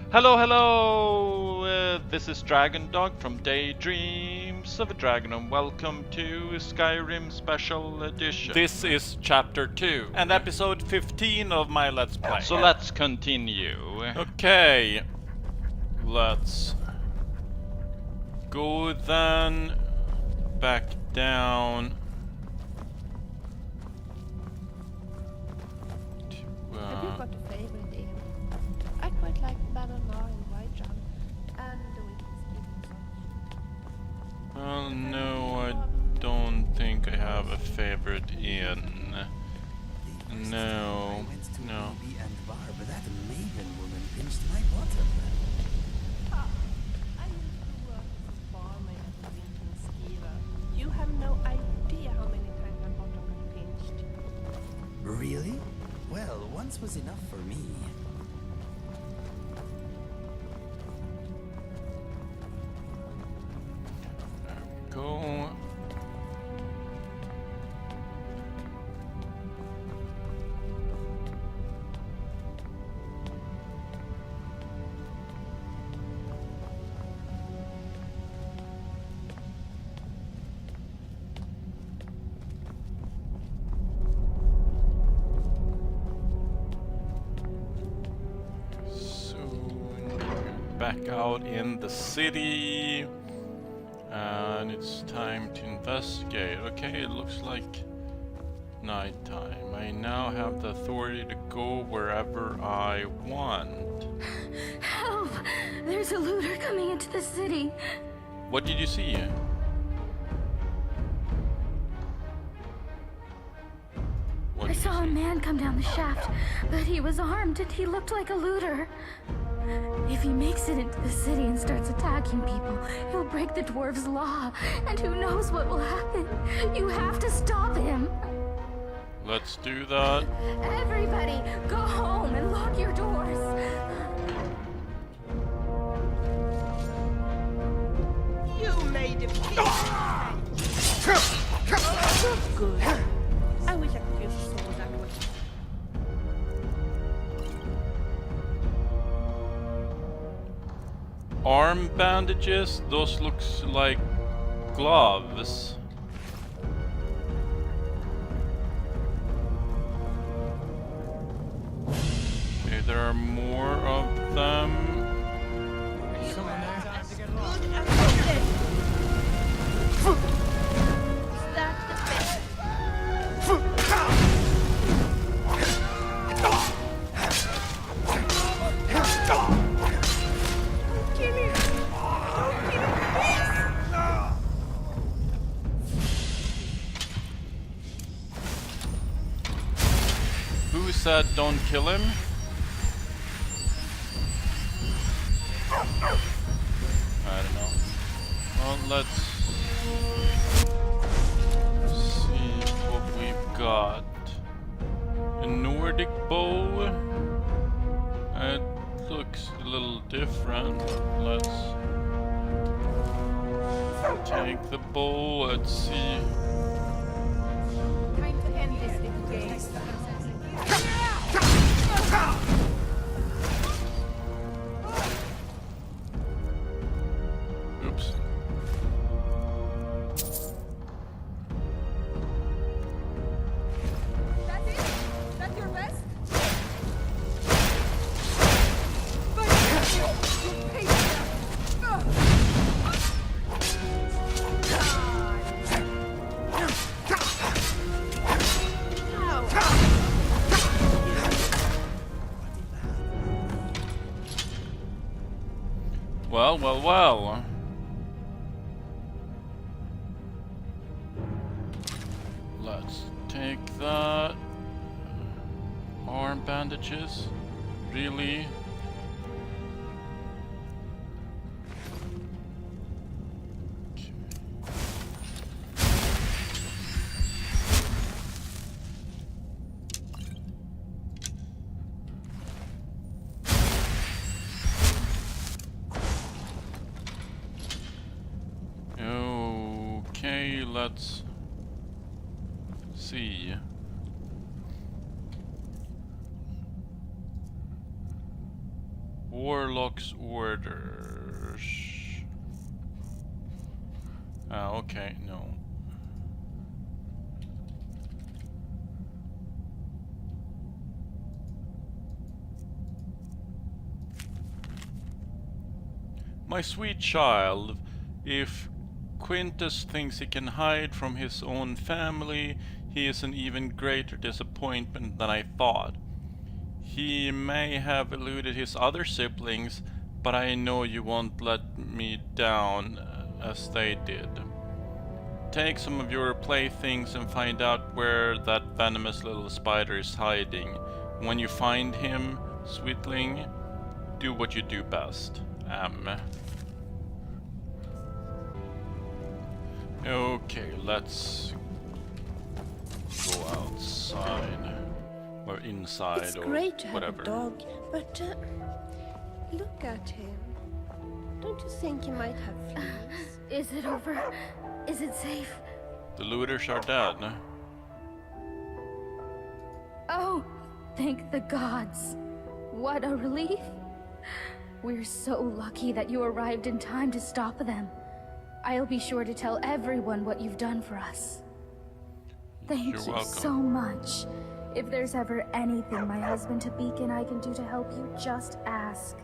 Hello, hello! This is Dragondog from Daydreams of a Dragon, and welcome to Skyrim Special Edition. This is Chapter 2 and episode 15 of my Let's Play. So let's continue. Okay, let's go then back down to, Have you got a favorite inn? I quite like Manor and Whitejump and the Winter's Inn. well, no, I don't think I have a favorite inn. No, no. But that maiden woman pinched my bottom. I used to work as a barmaid at the Winter's Inn. You have no idea how many times my bottom got pinched. Really? Well, once was enough for me. Go. Back out in the city, and it's time to investigate. Okay, it looks like nighttime. I now have the authority to go wherever I want. Help! There's a looter coming into the city. What did you see? What I did you saw a see? man come down the shaft, but he was armed and he looked like a looter. If he makes it into the city and starts attacking people, he'll break the dwarves' law, and who knows what will happen. You have to stop him. Let's do that. Everybody, go home and lock your doors. You made a Good. I wish I could use a sword that way. Arm bandages, those looks like gloves. Okay, there are more of them. Who said don't kill him? I don't know. Well, let's see what we've got. A Nordic bow. It looks a little different. Let's take the bow. Let's see. Trying to end this little game. Oops. That's it? That's your best? Well, well, well. Let's take that. Arm bandages. Really? Okay. Okay, let's see. Warlock's orders. Okay, no. My sweet child, if Quintus thinks he can hide from his own family, he is an even greater disappointment than I thought. He may have eluded his other siblings, but I know you won't let me down as they did. Take some of your playthings and find out where that venomous little spider is hiding. When you find him, sweetling, do what you do best. Okay, let's go outside. Or inside, it's or great to whatever. have a dog, but look at him. Don't you think he might have fleas? Is it over? Is it safe? The looters are dead. Oh, thank the gods. What a relief. We're so lucky that you arrived in time to stop them. I'll be sure to tell everyone what you've done for us. Thank You're you welcome. so much. If there's ever anything my husband Tabik and I can do to help you, just ask.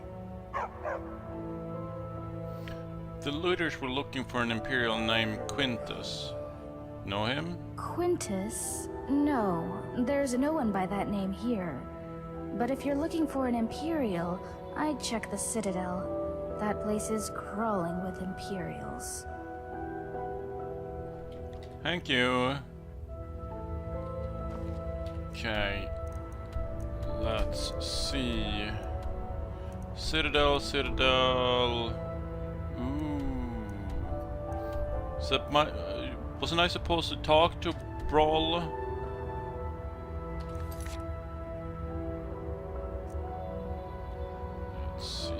The looters were looking for an Imperial named Quintus. Know him? Quintus? No, there's no one by that name here. But if you're looking for an Imperial, I'd check the Citadel. That place is crawling with Imperials. Thank you. Okay. Let's see. Citadel. Ooh. Wasn't I supposed to talk to Brawl? Let's see.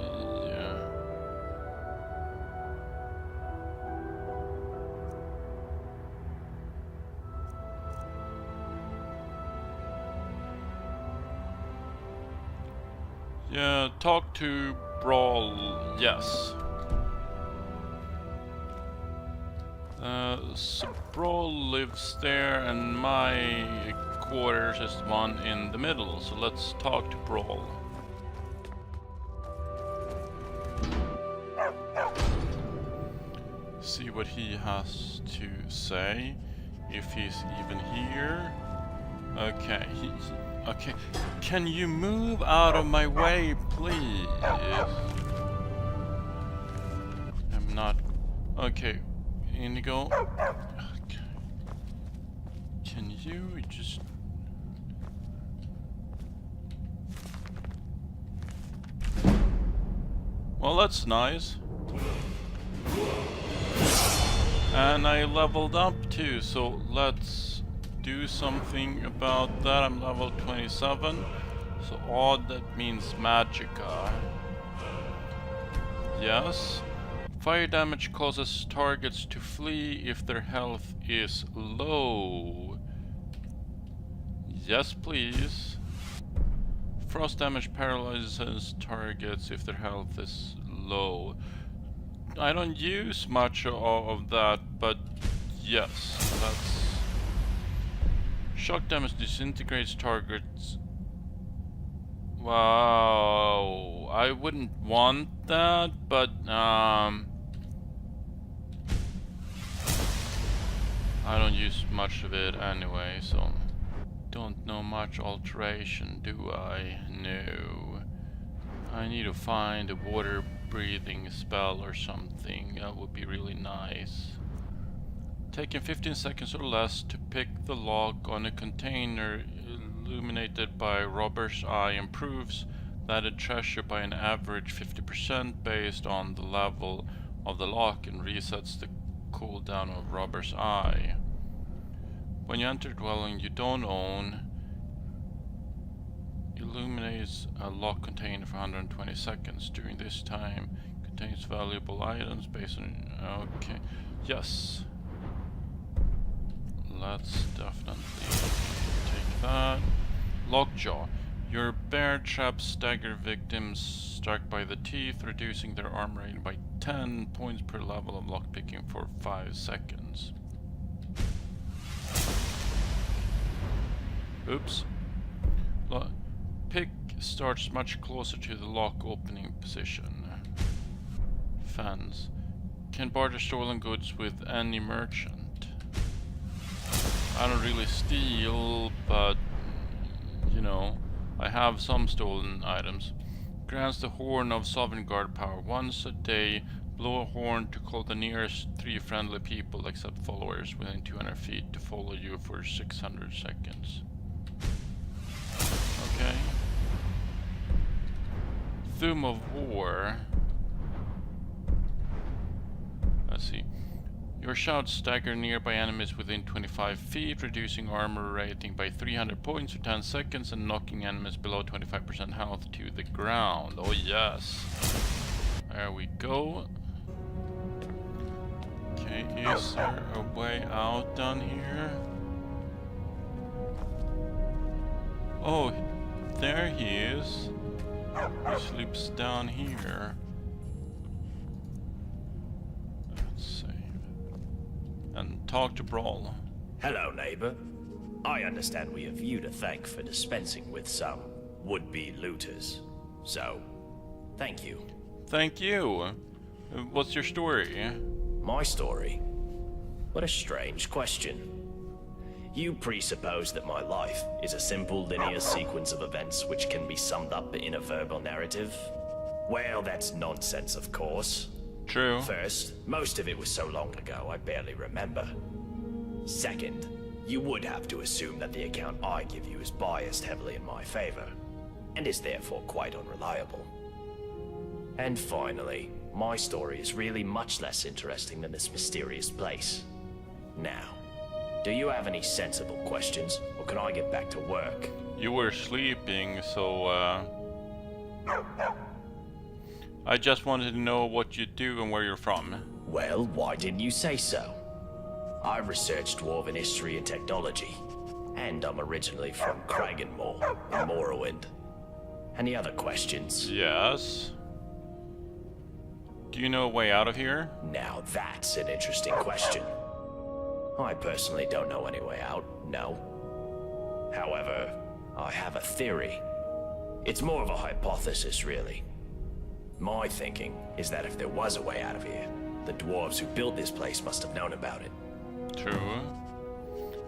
Yeah, talk to Brawl, yes. So Brawl lives there and my quarters is the one in the middle, so let's talk to Brawl. See what he has to say, if he's even here. Okay, okay. Can you move out of my way, please? I'm not... Okay, Indigo. Okay. Can you just... Well, that's nice. And I leveled up too, so let's do something about that. I'm level 27, so odd, that means Magicka. Yes. Fire damage causes targets to flee if their health is low. Yes, please. Frost damage paralyzes targets if their health is low. I don't use much of that, but yes, that's... Shock damage disintegrates targets. Wow, I wouldn't want that, but I don't use much of it anyway, so don't know much alteration, do I? No. I need to find a water breathing spell or something. That would be really nice. Taking 15 seconds or less to pick the lock on a container illuminated by Robber's Eye improves that treasure by an average 50% based on the level of the lock and resets the cooldown of Robber's Eye. When you enter a dwelling you don't own, illuminates a lock container for 120 seconds. During this time, contains valuable items based on... Okay, yes. Let's definitely take that. Lockjaw. Your bear traps stagger victims struck by the teeth, reducing their armor rating by 10 points per level of lockpicking for 5 seconds. Oops. Pick starts much closer to the lock opening position. Fence. Can barter stolen goods with any merchant. I don't really steal, but you know, I have some stolen items. Grants the horn of Sovereign Guard power. Once a day, blow a horn to call the nearest 3 friendly people except followers within 200 feet to follow you for 600 seconds. Okay. Thum of War. Let's see. Your shouts stagger nearby enemies within 25 feet, reducing armor rating by 300 points for 10 seconds and knocking enemies below 25% health to the ground. Oh yes. There we go. Okay, is there a way out down here? Oh, there he is. He sleeps down here. Let's save. And talk to Brawl. Hello, neighbor. I understand we have you to thank for dispensing with some would-be looters. So, thank you. Thank you. What's your story? My story? What a strange question. You presuppose that my life is a simple linear sequence of events which can be summed up in a verbal narrative? Well, that's nonsense, of course. True. First, most of it was so long ago I barely remember. Second, you would have to assume that the account I give you is biased heavily in my favor, and is therefore quite unreliable. And finally, my story is really much less interesting than this mysterious place. Now, do you have any sensible questions, or can I get back to work? You were sleeping, so I just wanted to know what you do and where you're from. Well, why didn't you say so? I researched Dwarven history and technology, and I'm originally from Kragenmoor in Morrowind. Any other questions? Yes. Do you know a way out of here? Now that's an interesting question. I personally don't know any way out, no. However, I have a theory. It's more of a hypothesis, really. My thinking is that if there was a way out of here, the dwarves who built this place must have known about it. True.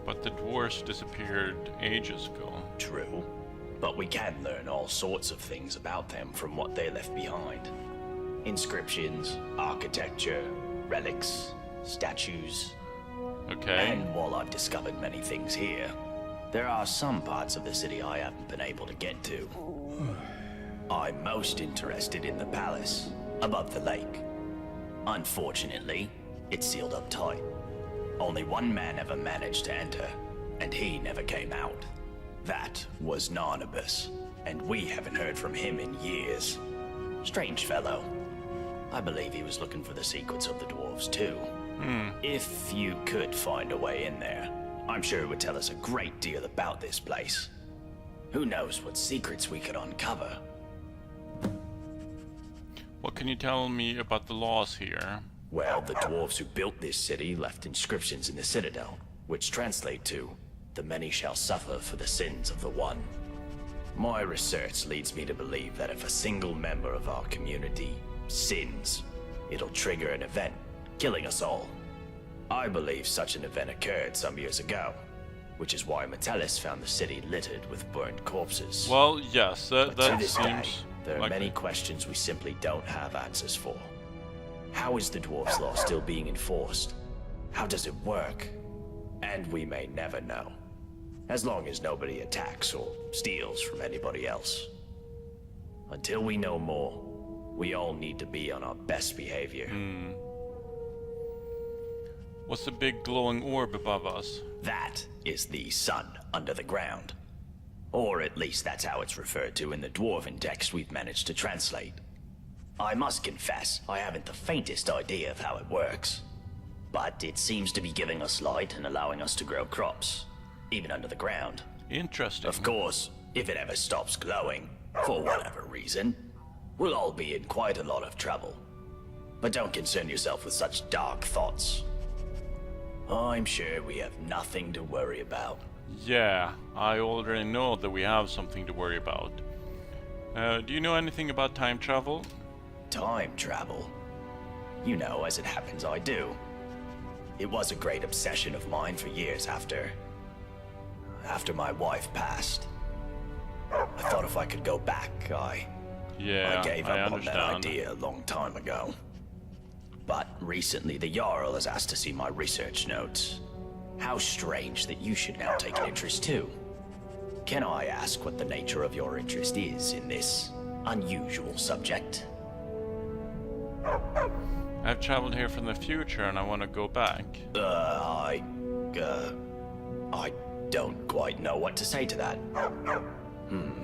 But the dwarves disappeared ages ago. True. But we can learn all sorts of things about them from what they left behind. Inscriptions, architecture, relics, statues. Okay. And while I've discovered many things here, there are some parts of the city I haven't been able to get to. I'm most interested in the palace, above the lake. Unfortunately, it's sealed up tight. Only one man ever managed to enter, and he never came out. That was Narnabas, and we haven't heard from him in years. Strange fellow. I believe he was looking for the secrets of the dwarves too. If you could find a way in there, I'm sure it would tell us a great deal about this place. Who knows what secrets we could uncover? What can you tell me about the laws here? Well, the dwarves who built this city left inscriptions in the citadel, which translate to, "The many shall suffer for the sins of the one." My research leads me to believe that if a single member of our community sins, it'll trigger an event, killing us all. I believe such an event occurred some years ago, which is why Metellus found the city littered with burned corpses. Well, yes, But to that this seems day, there are like many questions we simply don't have answers for. How is the dwarves' law still being enforced? How does it work? And we may never know, as long as nobody attacks or steals from anybody else. Until we know more, we all need to be on our best behavior. What's the big glowing orb above us? That is the sun under the ground. Or at least that's how it's referred to in the dwarven text we've managed to translate. I must confess, I haven't the faintest idea of how it works. But it seems to be giving us light and allowing us to grow crops, even under the ground. Interesting. Of course, if it ever stops glowing, for whatever reason, we'll all be in quite a lot of trouble. But don't concern yourself with such dark thoughts. I'm sure we have nothing to worry about. Yeah, I already know that we have something to worry about. Do you know anything about time travel? Time travel? You know, as it happens, I do. It was a great obsession of mine for years after my wife passed. I thought if I could go back, I gave up on that idea a long time ago. But recently the Jarl has asked to see my research notes. How strange that you should now take an interest too. Can I ask what the nature of your interest is in this unusual subject? I've traveled here from the future and I want to go back. I don't quite know what to say to that.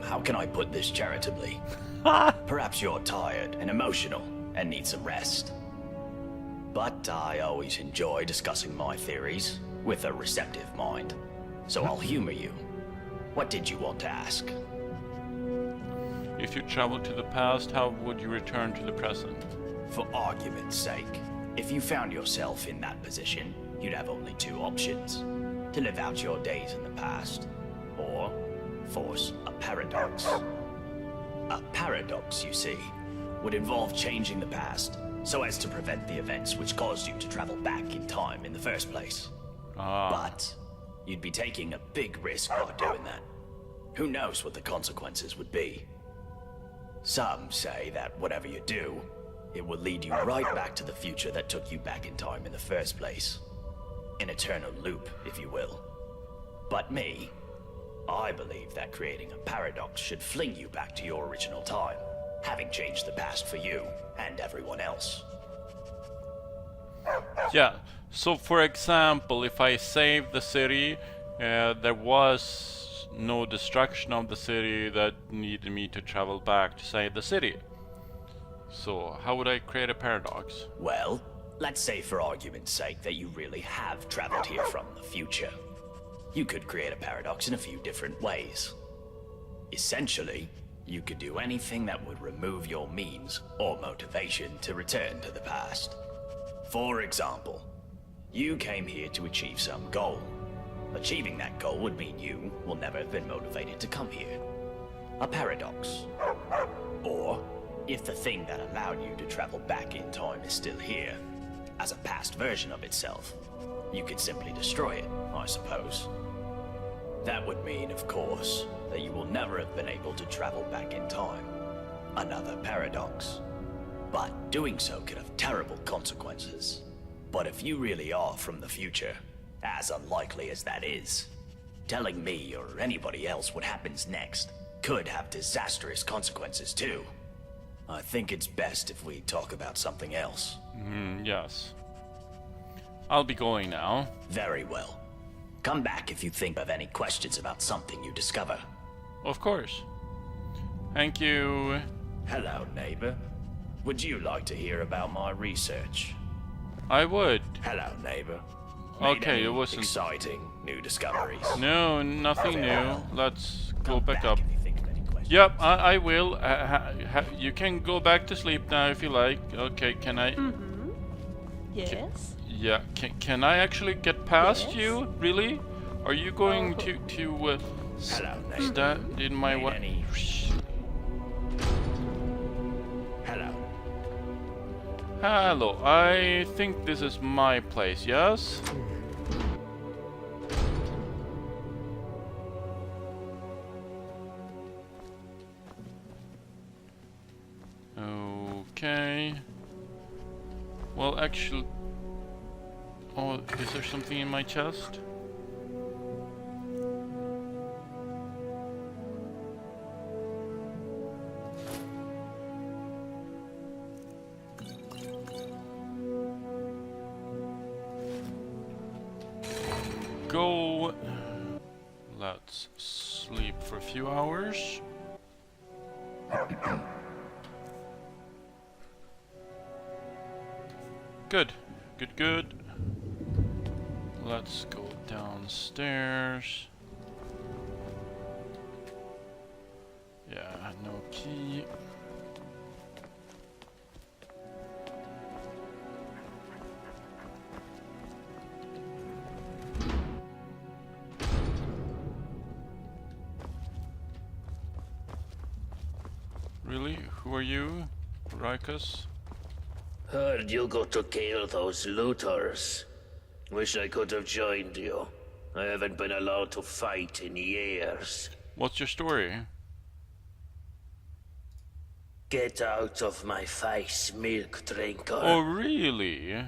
How can I put this charitably? Perhaps you're tired and emotional and need some rest. But I always enjoy discussing my theories with a receptive mind. So I'll humor you. What did you want to ask? If you traveled to the past, how would you return to the present? For argument's sake, if you found yourself in that position, you'd have only two options. To live out your days in the past, or force a paradox. A paradox, you see, would involve changing the past so as to prevent the events which caused you to travel back in time in the first place. But you'd be taking a big risk by doing that. Who knows what the consequences would be? Some say that whatever you do, it will lead you right back to the future that took you back in time in the first place. An eternal loop, if you will. But me, I believe that creating a paradox should fling you back to your original time, having changed the past for you and everyone else. Yeah, so for example, if I saved the city, there was no destruction of the city that needed me to travel back to save the city. So how would I create a paradox? Well, let's say for argument's sake that you really have traveled here from the future. You could create a paradox in a few different ways. Essentially, you could do anything that would remove your means or motivation to return to the past. For example, you came here to achieve some goal. Achieving that goal would mean you will never have been motivated to come here. A paradox. Or, if the thing that allowed you to travel back in time is still here, as a past version of itself, you could simply destroy it, I suppose. That would mean, of course, that you will never have been able to travel back in time. Another paradox. But doing so could have terrible consequences. But if you really are from the future, as unlikely as that is, telling me or anybody else what happens next could have disastrous consequences too. I think it's best if we talk about something else. Yes. I'll be going now. Very well. Come back if you think of any questions about something you discover. Of course. Thank you. Hello, neighbor. Would you like to hear about my research? I would. Hello, neighbor. Okay, it wasn't exciting new discoveries. No, nothing new. Let's go Come back up. if you think of any questions. Yep, I will. You can go back to sleep now if you like. Okay, can I? Yes. Yeah, can I actually get past Yes. you? Really? Are you going to Hello, neighbor. stand in my Need way? any- Hello. Hello, I think this is my place, yes? Okay. Well, actually... Oh, is there something in my chest? Go. Let's sleep for a few hours. Good. Good. Let's go downstairs. are you, Rikus? Heard you got to kill those looters. Wish I could have joined you. I haven't been allowed to fight in years. What's your story? Get out of my face, milk drinker. Oh, really?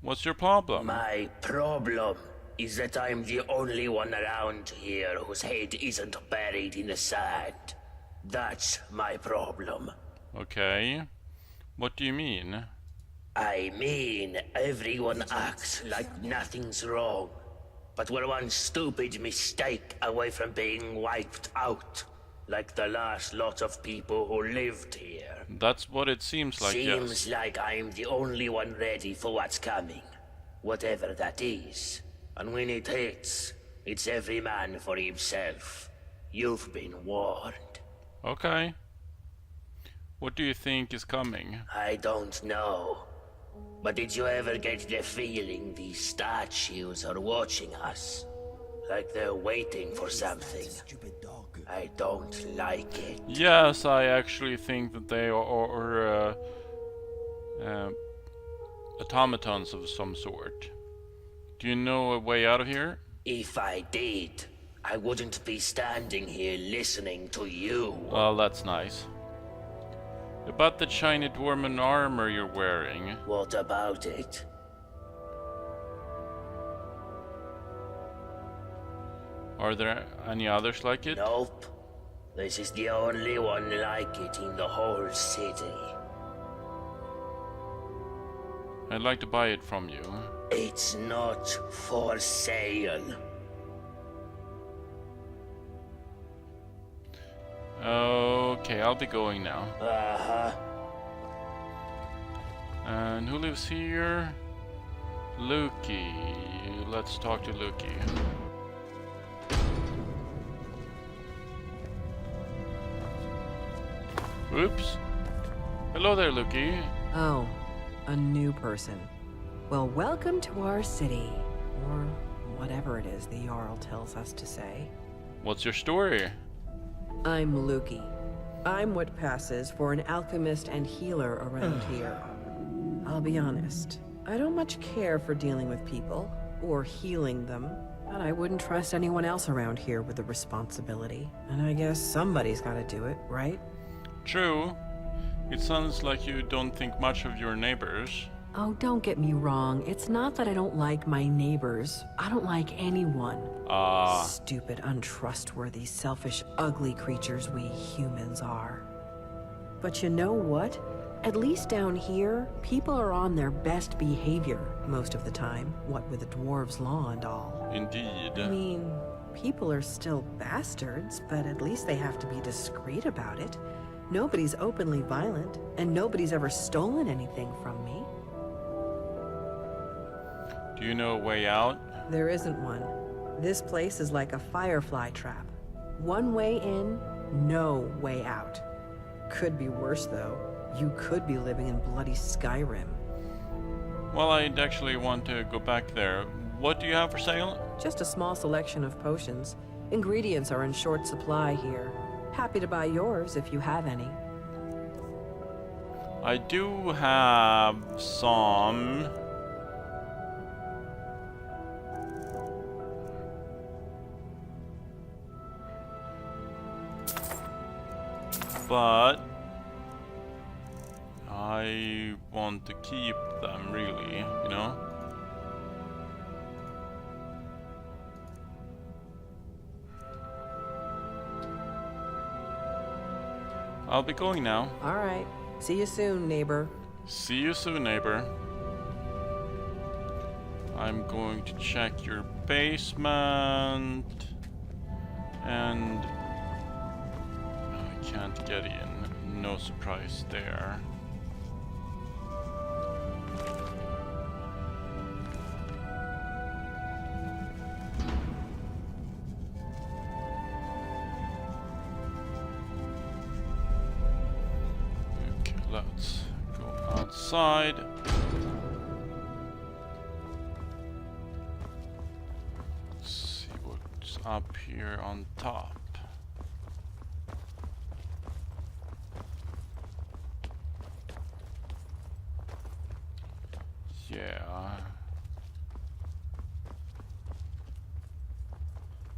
What's your problem? My problem is that I'm the only one around here whose head isn't buried in the sand. That's my problem. Okay. What do you mean? I mean, everyone acts like nothing's wrong. But we're one stupid mistake away from being wiped out. Like the last lot of people who lived here. That's what it seems like, Seems yes. like I'm the only one ready for what's coming. Whatever that is. And when it hits, it's every man for himself. You've been warned. Okay. What do you think is coming? I don't know. But did you ever get the feeling these statues are watching us? Like they're waiting for something. Stupid dog. I don't like it. Yes, I actually think that they are automatons of some sort. Do you know a way out of here? If I did, I wouldn't be standing here listening to you. Well, that's nice. About the shiny dwarven armor you're wearing. What about it? Are there any others like it? Nope. This is the only one like it in the whole city. I'd like to buy it from you. It's not for sale. Okay, I'll be going now. Uh-huh. And who lives here? Lukey. Let's talk to Lukey. Oops. Hello there, Lukey. Oh, a new person. Well, welcome to our city. Or whatever it is the Jarl tells us to say. What's your story? I'm Lukey. I'm what passes for an alchemist and healer around here. I'll be honest, I don't much care for dealing with people, or healing them, but I wouldn't trust anyone else around here with the responsibility. And I guess somebody's gotta do it, right? True. It sounds like you don't think much of your neighbors. Oh, don't get me wrong. It's not that I don't like my neighbors. I don't like anyone. Stupid, untrustworthy, selfish, ugly creatures we humans are. But you know what? At least down here, people are on their best behavior most of the time, what with the dwarves' law and all. Indeed. I mean, people are still bastards, but at least they have to be discreet about it. Nobody's openly violent, and nobody's ever stolen anything from me. Do you know a way out? There isn't one. This place is like a firefly trap. One way in, no way out. Could be worse, though. You could be living in bloody Skyrim. Well, I'd actually want to go back there. What do you have for sale? Just a small selection of potions. Ingredients are in short supply here. Happy to buy yours if you have any. I do have some. But I want to keep them, really, you know? I'll be going now. All right. See you soon, neighbor. See you soon, neighbor. I'm going to check your basement. And I can't get in. No surprise there. Okay, let's go outside. Let's see what's up here on top. Yeah.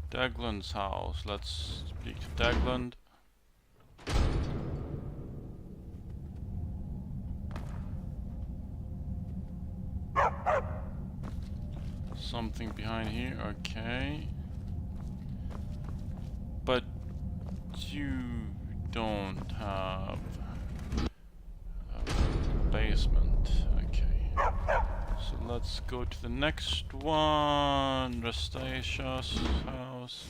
Dagland's house. Let's speak to Dagland. Something behind here, okay. But you don't have a basement, okay. So let's go to the next one, Rastasia's house.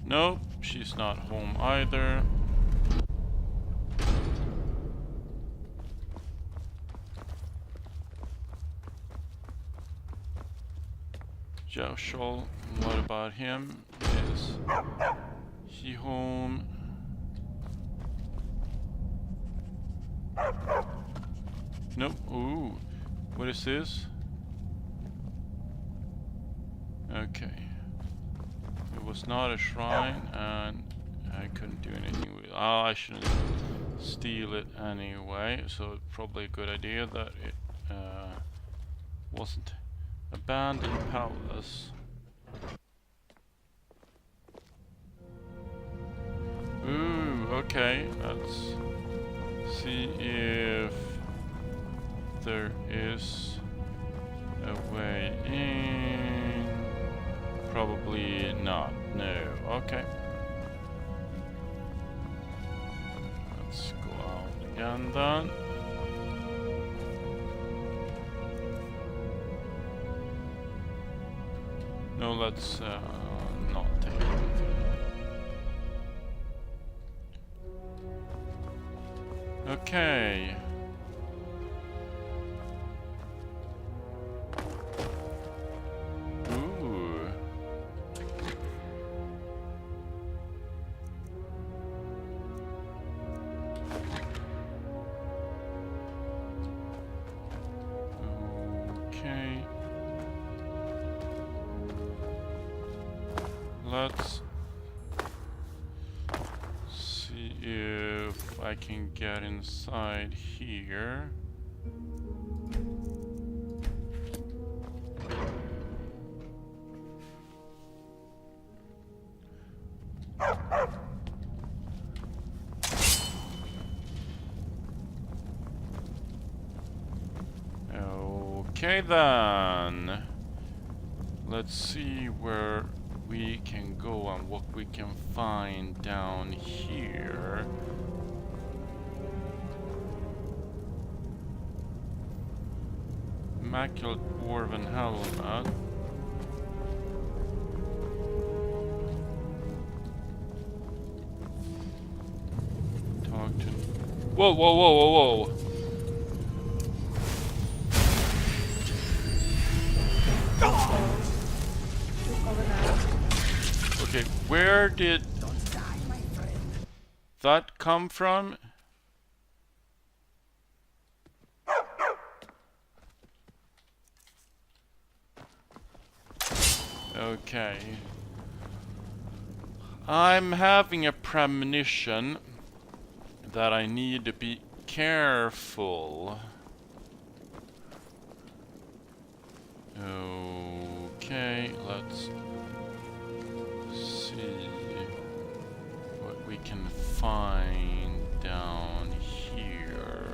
Nope, she's not home either. Joshua, what about him? Is he home? Nope. Ooh, what is this? Okay. It was not a shrine, and I couldn't do anything with it. Oh, I shouldn't steal it anyway, so probably a good idea that it wasn't. Abandoned palace. Ooh, okay. Let's see if there is a way in. Probably not. No. Okay. Let's go out again then. No, let's not take anything. Okay. Ooh. Okay. Let's see if I can get inside here. Okay then. Let's see where we can go and what we can find down here. Immaculate Dwarven Helmet. Talk to... Whoa, whoa, whoa, whoa, whoa! Okay, where did that come from? Okay. I'm having a premonition that I need to be careful. Okay, let's see what we can find down here.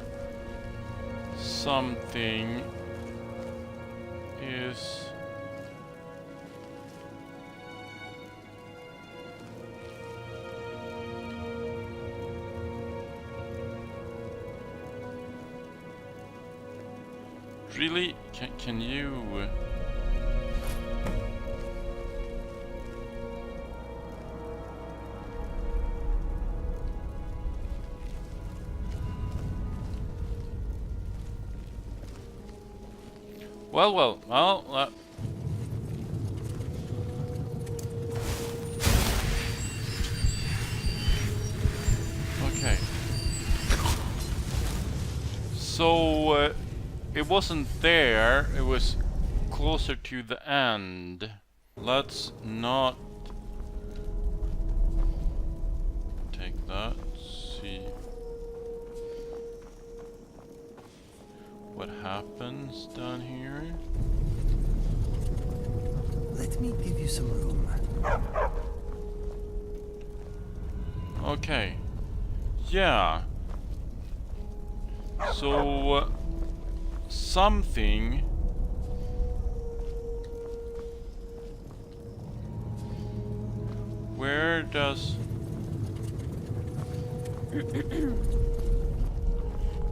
Something is... Really? Can you... Well, okay. So, it wasn't there, it was closer to the end. Let's not take that. What's down here? Let me give you some room. Okay. Yeah. So something where does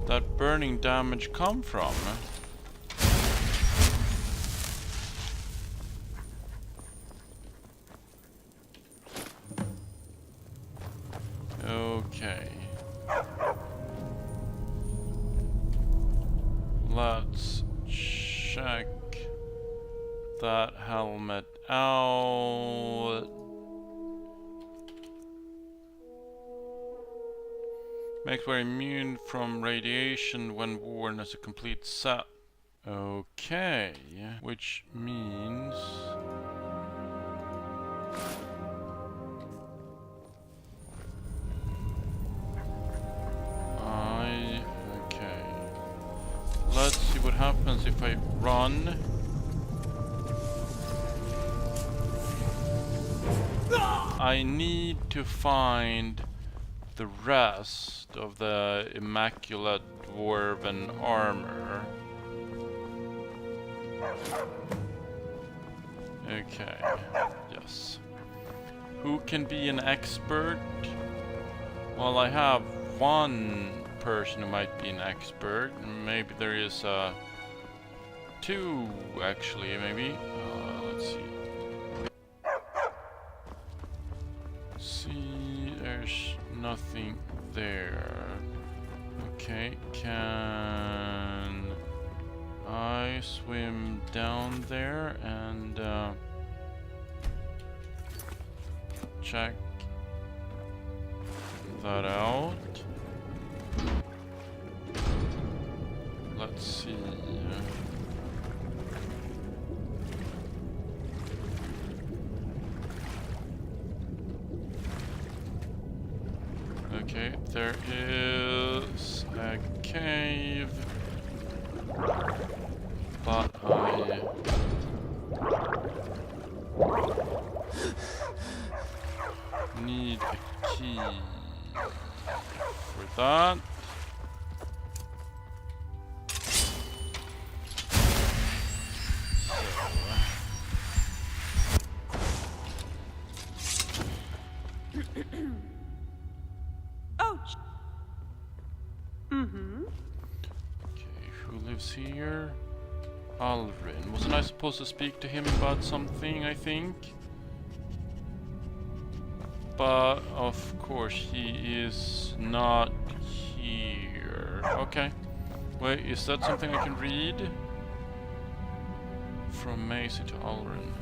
that burning damage come from? Okay. Let's check that helmet out. Makes wear immune from radiation when worn as a complete set. Okay, which means okay. Let's see what happens if I run. I need to find the rest of the immaculate dwarven armor. Okay, yes. Who can be an expert? Well, I have one person who might be an expert. Maybe there is two, actually, maybe. Let's see. There's nothing there. Okay, can I swim down there and check that out? Let's see. Okay, there is a cave, but I need a key for that. Ouch! Mm-hmm. Okay, who lives here? Alvin. Wasn't I supposed to speak to him about something, I think? But, of course, he is not here. Okay. Wait, is that something I can read? From Macy to Alvin.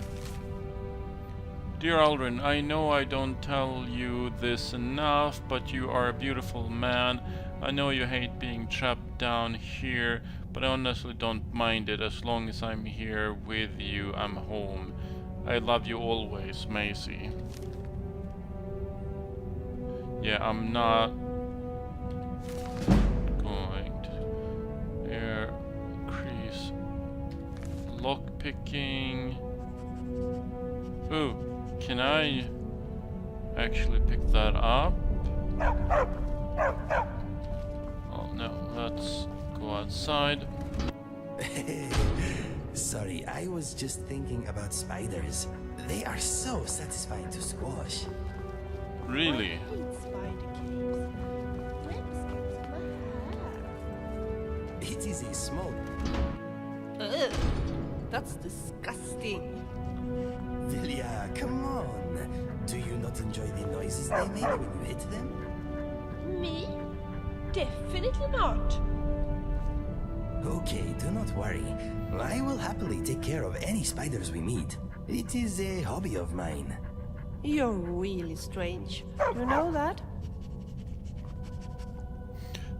Dear Alvin, I know I don't tell you this enough, but you are a beautiful man. I know you hate being trapped down here, but I honestly don't mind it. As long as I'm here with you, I'm home. I love you always, Macy. Yeah, I'm not going to increase lockpicking. Ooh, can I actually pick that up? Oh no, let's go outside. Sorry, I was just thinking about spiders. They are so satisfying to squash. Really? I hate spider caves. Webs get my hair. It is a small... Ugh, that's disgusting. Vilya, come on. Do you not enjoy the noises they make when you hit them? Me? Definitely not. Okay, do not worry. I will happily take care of any spiders we meet. It is a hobby of mine. You're really strange. You know that?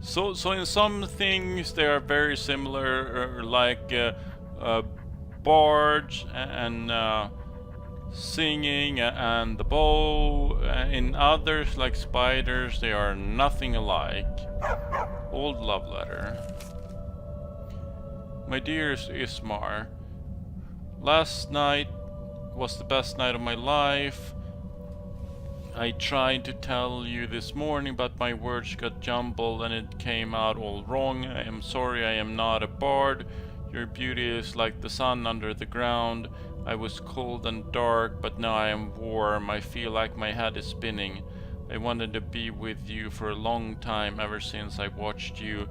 So in some things they are very similar, like bards and singing and the bow. In others, like spiders, they are nothing alike. Old love letter. My dearest Ismar, last night was the best night of my life. I tried to tell you this morning, but my words got jumbled and it came out all wrong. I am sorry, I am not a bard. Your beauty is like the sun under the ground. I was cold and dark, but now I am warm. I feel like my head is spinning. I wanted to be with you for a long time, ever since I watched you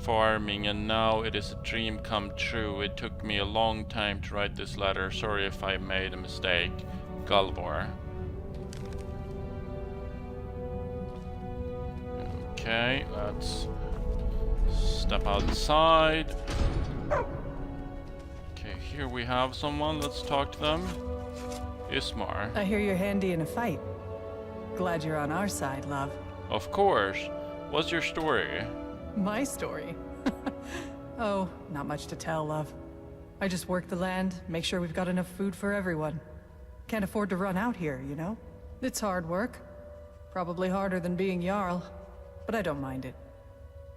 farming, and now it is a dream come true. It took me a long time to write this letter. Sorry if I made a mistake. Galvar. Okay, let's step outside. Okay, here we have someone. Let's talk to them. Ismar. I hear you're handy in a fight. Glad you're on our side, love. Of course. What's your story? My story? Oh, not much to tell, love. I just work the land, make sure we've got enough food for everyone. Can't afford to run out here, you know? It's hard work. Probably harder than being Jarl. But I don't mind it.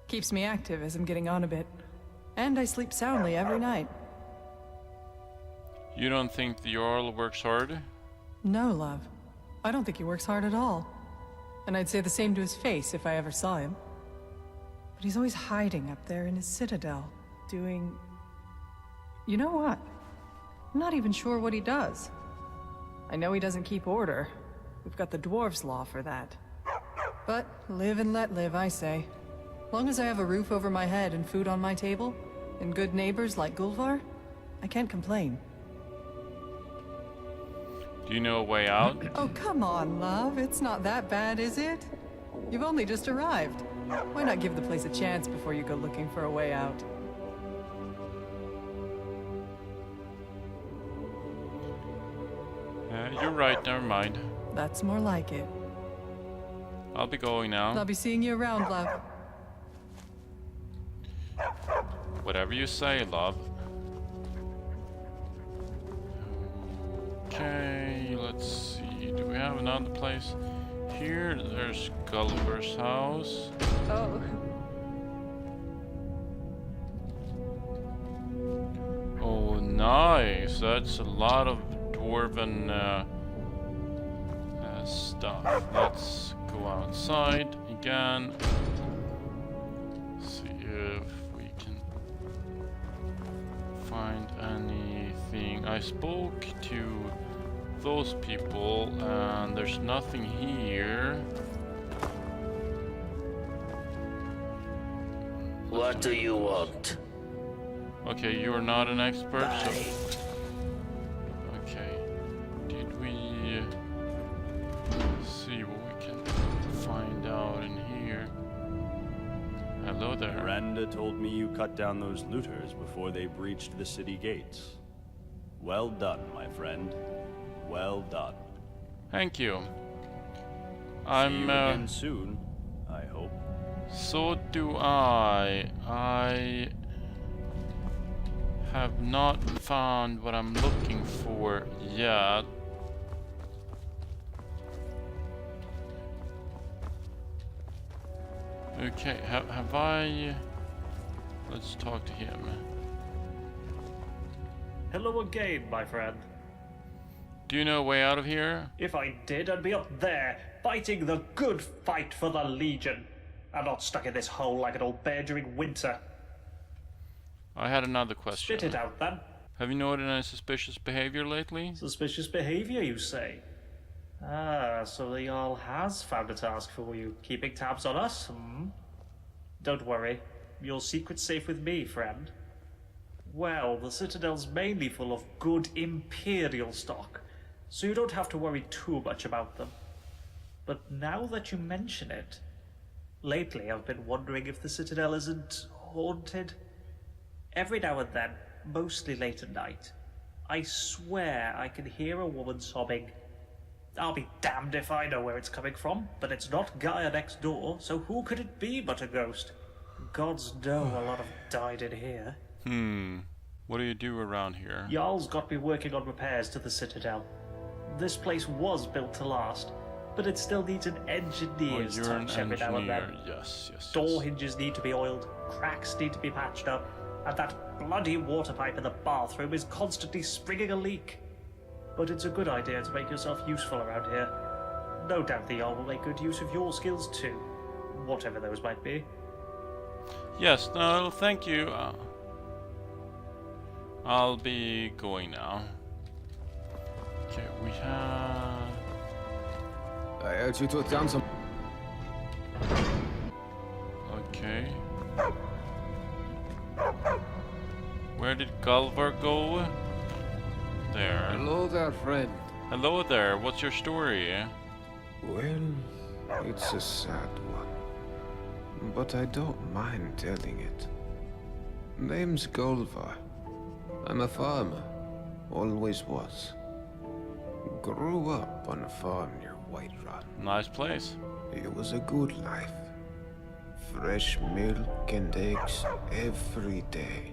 Keeps me active as I'm getting on a bit. And I sleep soundly every night. You don't think the Jarl works hard? No, love. I don't think he works hard at all. And I'd say the same to his face if I ever saw him. But he's always hiding up there in his citadel, doing... You know what? I'm not even sure what he does. I know he doesn't keep order. We've got the dwarves' law for that. But live and let live, I say. Long as I have a roof over my head and food on my table, and good neighbors like Gulvar, I can't complain. Do you know a way out? Oh, come on, love. It's not that bad, is it? You've only just arrived. Why not give the place a chance before you go looking for a way out? You're right, never mind. That's more like it. I'll be going now. I'll be seeing you around, love. Whatever you say, love. Okay, let's see. Do we have another place? Here, there's Gulliver's house. Oh. Oh, nice. That's a lot of dwarven stuff. Let's go outside again. See if we can find anything. I spoke to those people and there's nothing here. What do you want? Okay, you're not an expert, so... Bye. Okay. Did we see what we can find out in here? Hello there. Miranda told me you cut down those looters before they breached the city gates. Well done, my friend. Well done. Thank you. See you again soon, I hope. So do I. I have not found what I'm looking for yet. Okay, have I... Let's talk to him. Hello again, my friend. Do you know a way out of here? If I did, I'd be up there, fighting the good fight for the Legion. I'm not stuck in this hole like an old bear during winter. I had another question. Spit it out, then. Have you noted any suspicious behavior lately? Suspicious behavior, you say? Ah, so the Jarl has found a task for you, keeping tabs on us, hmm? Don't worry, your secret's safe with me, friend. Well, the Citadel's mainly full of good Imperial stock, so you don't have to worry too much about them. But now that you mention it, lately I've been wondering if the Citadel isn't haunted. Every now and then, mostly late at night, I swear I can hear a woman sobbing. I'll be damned if I know where it's coming from, but it's not Gaia next door, so who could it be but a ghost? Gods know a lot have died in here. What do you do around here? Jarl's got me working on repairs to the Citadel. This place was built to last, but it still needs an engineer's touch every now and then. Yes. Door hinges need to be oiled, cracks need to be patched up, And that bloody water pipe in the bathroom is constantly springing a leak. But it's a good idea to make yourself useful around here. No doubt the Jarl will make good use of your skills too, whatever those might be. Yes, no, thank you. I'll be going now. Okay, we have... I urge you to attend some... Okay. Where did Galvar go? There. Hello there, friend. Hello there, what's your story? Well, it's a sad one. But I don't mind telling it. Name's Galvar. I'm a farmer. Always was. Grew up on a farm near Whiterun. Nice place. It was a good life. Fresh milk and eggs every day.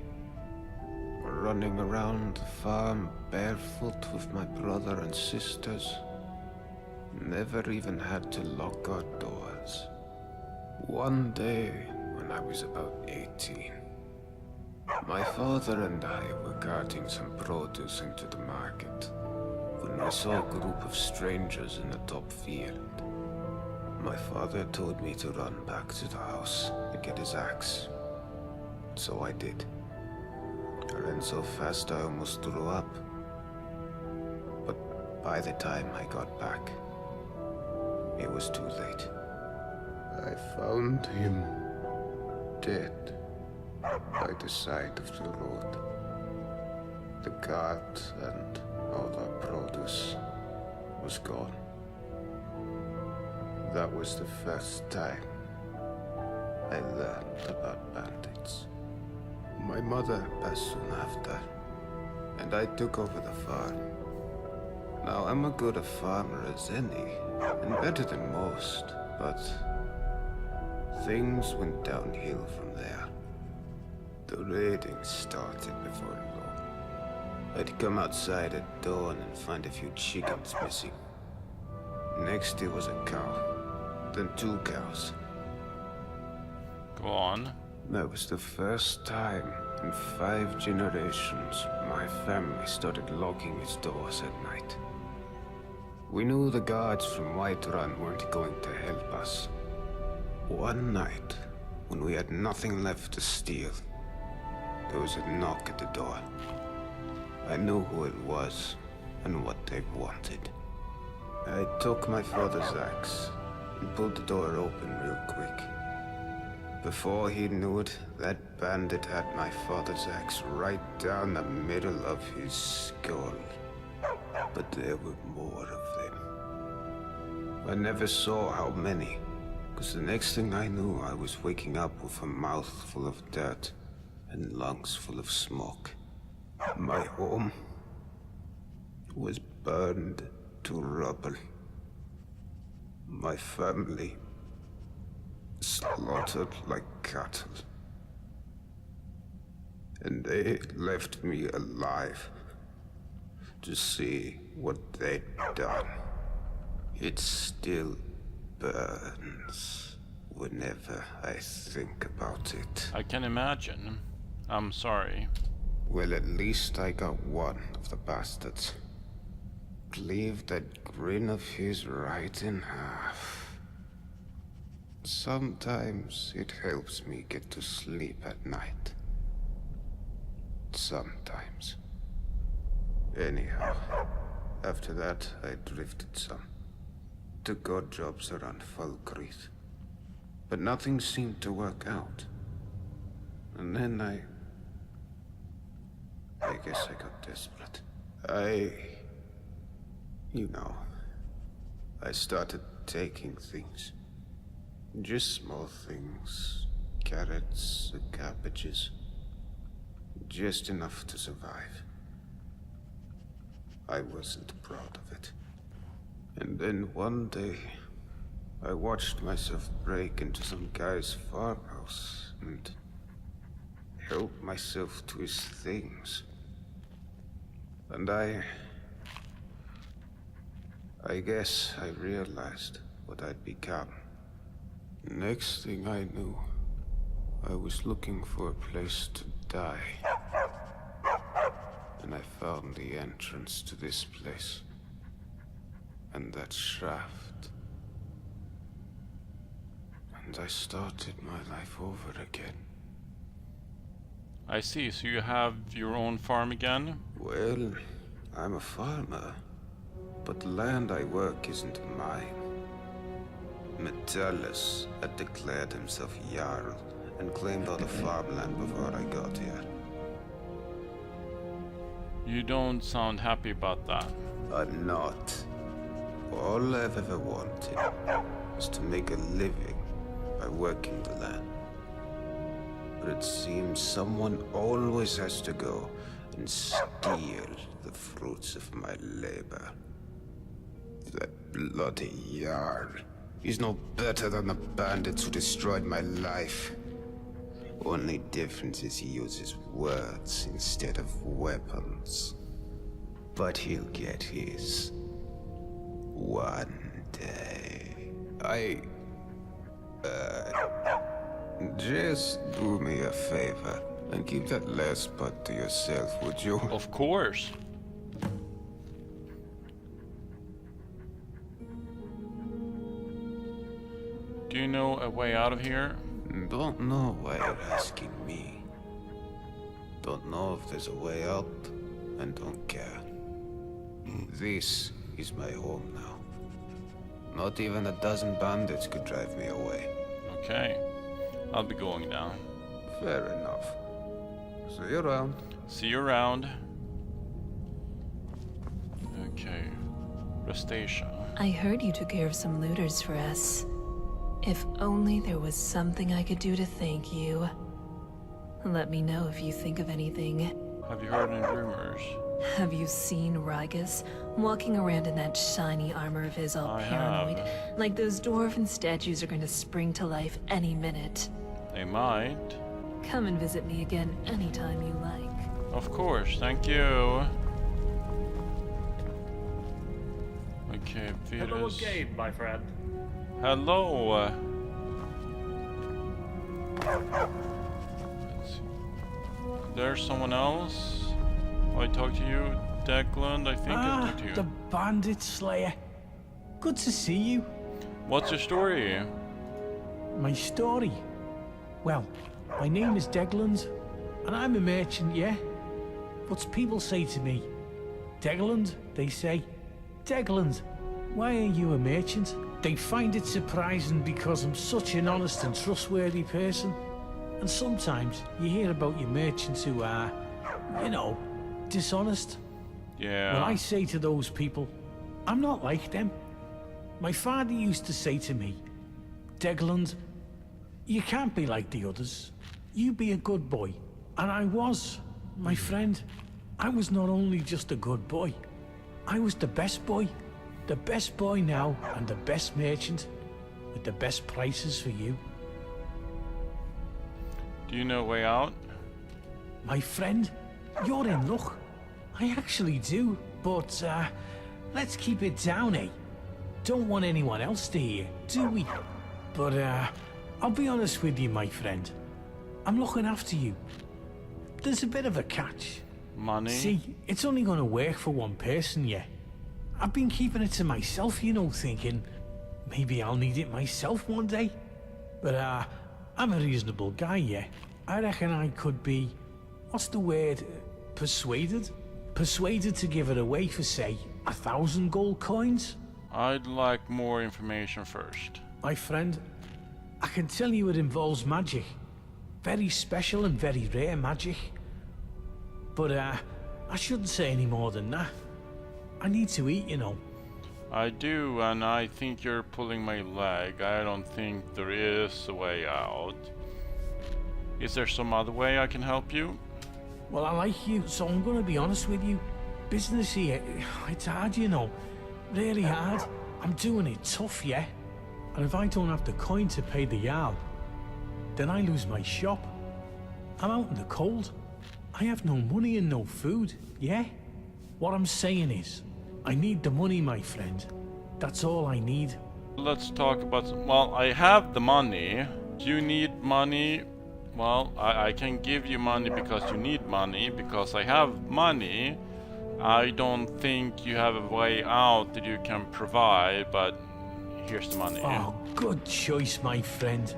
Running around the farm barefoot with my brother and sisters. Never even had to lock our doors. One day, when I was about 18, my father and I were carting some produce into the market when I saw a group of strangers in the top field. My father told me to run back to the house and get his axe. So I did. I ran so fast I almost threw up. But by the time I got back, it was too late. I found him dead by the side of the road. The cart and all our produce was gone. That was the first time I learned about bandits. My mother passed soon after, and I took over the farm. Now, I'm as good a farmer as any, and better than most, but things went downhill from there. The raiding started before long. I'd come outside at dawn and find a few chickens missing. Next it was a cow, then 2 cows. Go on. That was the first time in 5 generations my family started locking its doors at night. We knew the guards from Whiterun weren't going to help us. One night, when we had nothing left to steal, there was a knock at the door. I knew who it was and what they wanted. I took my father's axe and pulled the door open real quick. Before he knew it, that bandit had my father's axe right down the middle of his skull. But there were more of them. I never saw how many, because the next thing I knew, I was waking up with a mouth full of dirt and lungs full of smoke. My home was burned to rubble. My family slaughtered like cattle. And they left me alive to see what they'd done. It still burns whenever I think about it. I can imagine. I'm sorry. Well, at least I got one of the bastards. Cleaved that grin of his right in half. Sometimes it helps me get to sleep at night. Sometimes. Anyhow, after that I drifted some. Took odd jobs around Falkreath. But nothing seemed to work out. And then I guess I got desperate. You know, I started taking things. Just small things. Carrots, cabbages. Just enough to survive. I wasn't proud of it. And then one day, I watched myself break into some guy's farmhouse and help myself to his things. And I guess I realized what I'd become. Next thing I knew, I was looking for a place to die. And I found the entrance to this place. And that shaft. And I started my life over again. I see, so you have your own farm again? Well, I'm a farmer. But the land I work isn't mine. Metellus had declared himself Jarl and claimed all the farmland before I got here. You don't sound happy about that. I'm not. All I've ever wanted is to make a living by working the land. But it seems someone always has to go and steal the fruits of my labor. That bloody Jarl. He's no better than the bandits who destroyed my life. Only difference is he uses words instead of weapons. But he'll get his. One day. Just do me a favor and keep that last part to yourself, would you? Of course. Do you know a way out of here? Don't know why you're asking me. Don't know if there's a way out, and don't care. This is my home now. Not even a dozen bandits could drive me away. Okay. I'll be going down. Fair enough. See you around. See you around. Okay. Restasia. I heard you took care of some looters for us. If only there was something I could do to thank you. Let me know if you think of anything. Have you heard any rumors? Have you seen Rygus walking around in that shiny armor of his, all paranoid? Like those dwarven statues are going to spring to life any minute. They might. Come and visit me again anytime you like. Of course, thank you. Okay, Virus. Hello again, my friend. Hello. Let's see. There's someone else. I talked to you, Declan. I think I talked to you. The Bandit Slayer. Good to see you. What's your story? My story? Well, my name is Degland, and I'm a merchant, yeah? But people say to me, Degland, they say, Degland, why are you a merchant? They find it surprising because I'm such an honest and trustworthy person. And sometimes you hear about your merchants who are, you know, dishonest. Yeah. Well, I say to those people, I'm not like them. My father used to say to me, Degland, you can't be like the others. You be a good boy. And I was, my friend. I was not only just a good boy. I was the best boy. The best boy now and the best merchant with the best prices for you. Do you know a way out? My friend, you're in luck. I actually do, but let's keep it down, eh? Don't want anyone else to hear, do we? But I'll be honest with you, my friend. I'm looking after you. There's a bit of a catch. Money? See, it's only gonna work for one person, yeah. I've been keeping it to myself, you know, thinking maybe I'll need it myself one day. But I'm a reasonable guy, yeah. I reckon I could be, what's the word, persuaded? Persuaded to give it away for, say, 1,000 gold coins? I'd like more information first. My friend, I can tell you it involves magic. Very special and very rare magic. But I shouldn't say any more than that. I need to eat, you know. I do, and I think you're pulling my leg. I don't think there is a way out. Is there some other way I can help you? Well, I like you, so I'm gonna be honest with you. Business here, it's hard, you know. Really hard. I'm doing it tough, yeah? And if I don't have the coin to pay the Jarl, then I lose my shop. I'm out in the cold. I have no money and no food, yeah? What I'm saying is, I need the money, my friend. That's all I need. Let's talk about... Well, I have the money. Do you need money well, I can give you money because you need money, because I have money. I don't think you have a way out that you can provide, but here's the money. Oh, good choice, my friend.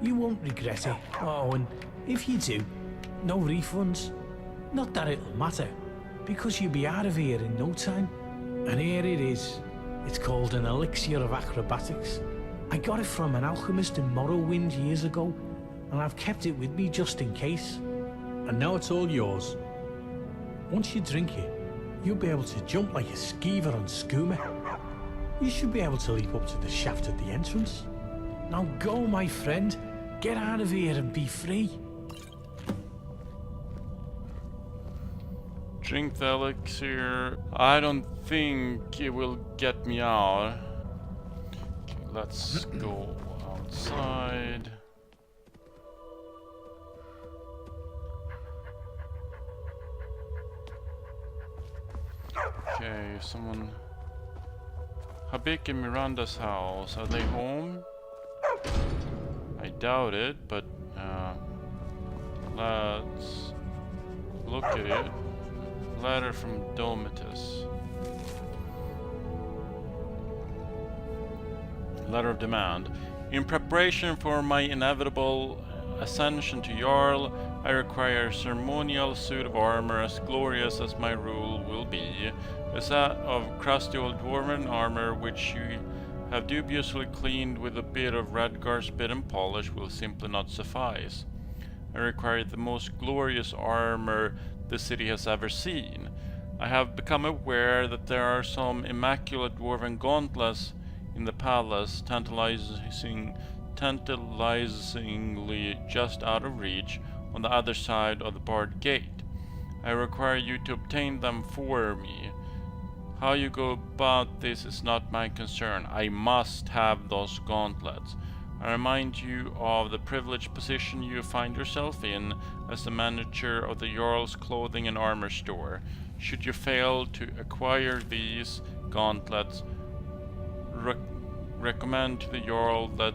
You won't regret it. Oh, and if you do, no refunds. Not that it'll matter, because you'll be out of here in no time. And here it is. It's called an elixir of acrobatics. I got it from an alchemist in Morrowind years ago, and I've kept it with me just in case. And now it's all yours. Once you drink it, you'll be able to jump like a skeever on skooma. You should be able to leap up to the shaft at the entrance. Now go, my friend. Get out of here and be free. Drink the elixir. I don't think it will get me out. Okay, let's go outside. Okay, someone... Habik and Miranda's house. Are they home? I doubt it, but let's look at it. Letter from Domitus. Letter of demand. In preparation for my inevitable ascension to Jarl, I require a ceremonial suit of armor as glorious as my rule will be. A set of crusty old dwarven armor which you have dubiously cleaned with a bit of Redgar spit and polish will simply not suffice. I require the most glorious armor the city has ever seen. I have become aware that there are some immaculate dwarven gauntlets in the palace, tantalizingly just out of reach on the other side of the barred gate. I require you to obtain them for me. How you go about this is not my concern. I must have those gauntlets. I remind you of the privileged position you find yourself in as the manager of the Jarl's clothing and armor store. Should you fail to acquire these gauntlets, recommend to the Jarl that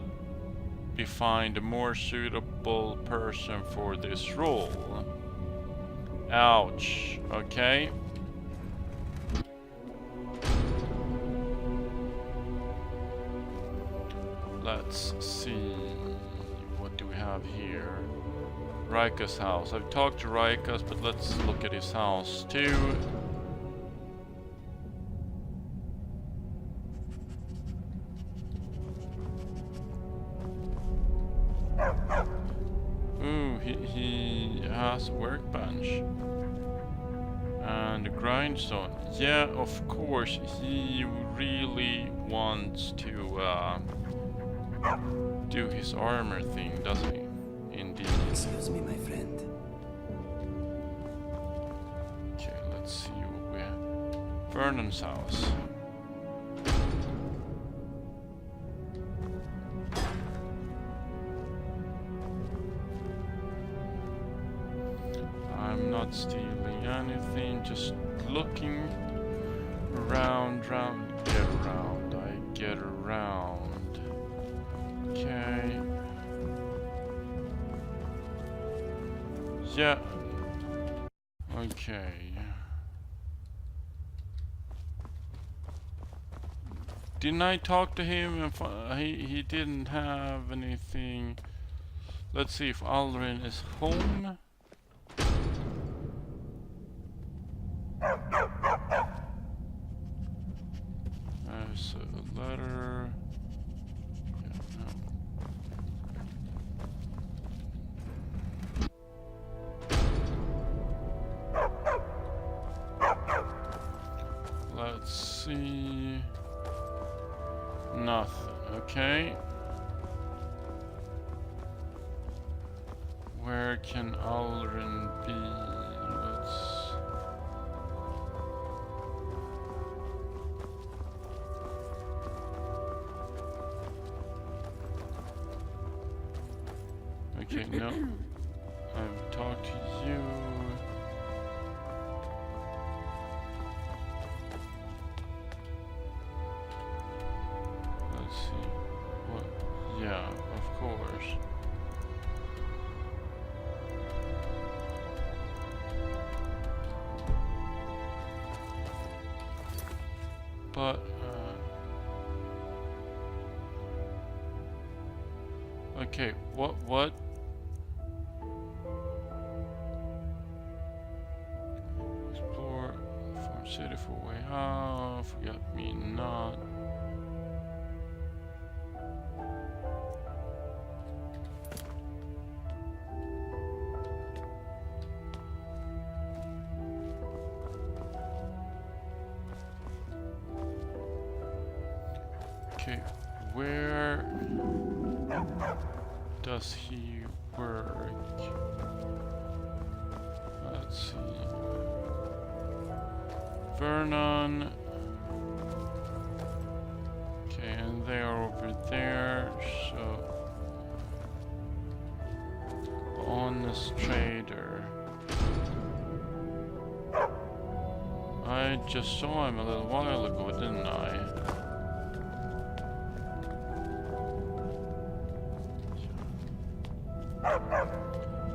we find a more suitable person for this role. Ouch. Okay. Let's see, what do we have here? Rika's house. I've talked to Rika's, but let's look at his house too. Ooh, he has a workbench. And a grindstone. Yeah, of course, he really wants to do his armor thing, doesn't he? Indeed. Excuse me, my friend. Okay, let's see what we have. Vernon's house. I'm not stealing anything, just looking around, get around, I get around. Okay. Yeah. Okay. Didn't I talk to him if he didn't have anything? Let's see if Alrin is home. There's a letter. Let's see. Nothing. Okay. Where can Alrin be? Let's. Okay, no. I've talked to you. Let's see. What? Yeah, of course. But okay, what? Explore Farm City for way out. Forget me not. Okay, where does he work? Let's see. Vernon. Okay, and they are over there, so honest trader. I just saw him a little while ago, didn't I?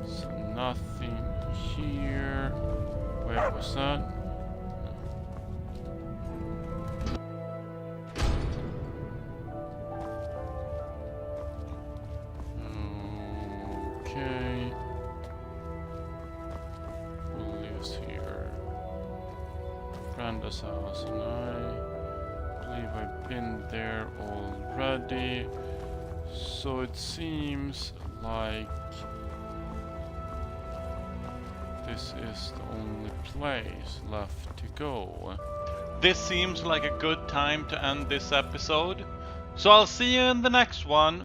So nothing here. Wait, was that? Okay. Who lives here? Granda's house, and I believe I've been there already. So it seems like this is the only place left to go. This seems like a good time to end this episode, so I'll see you in the next one.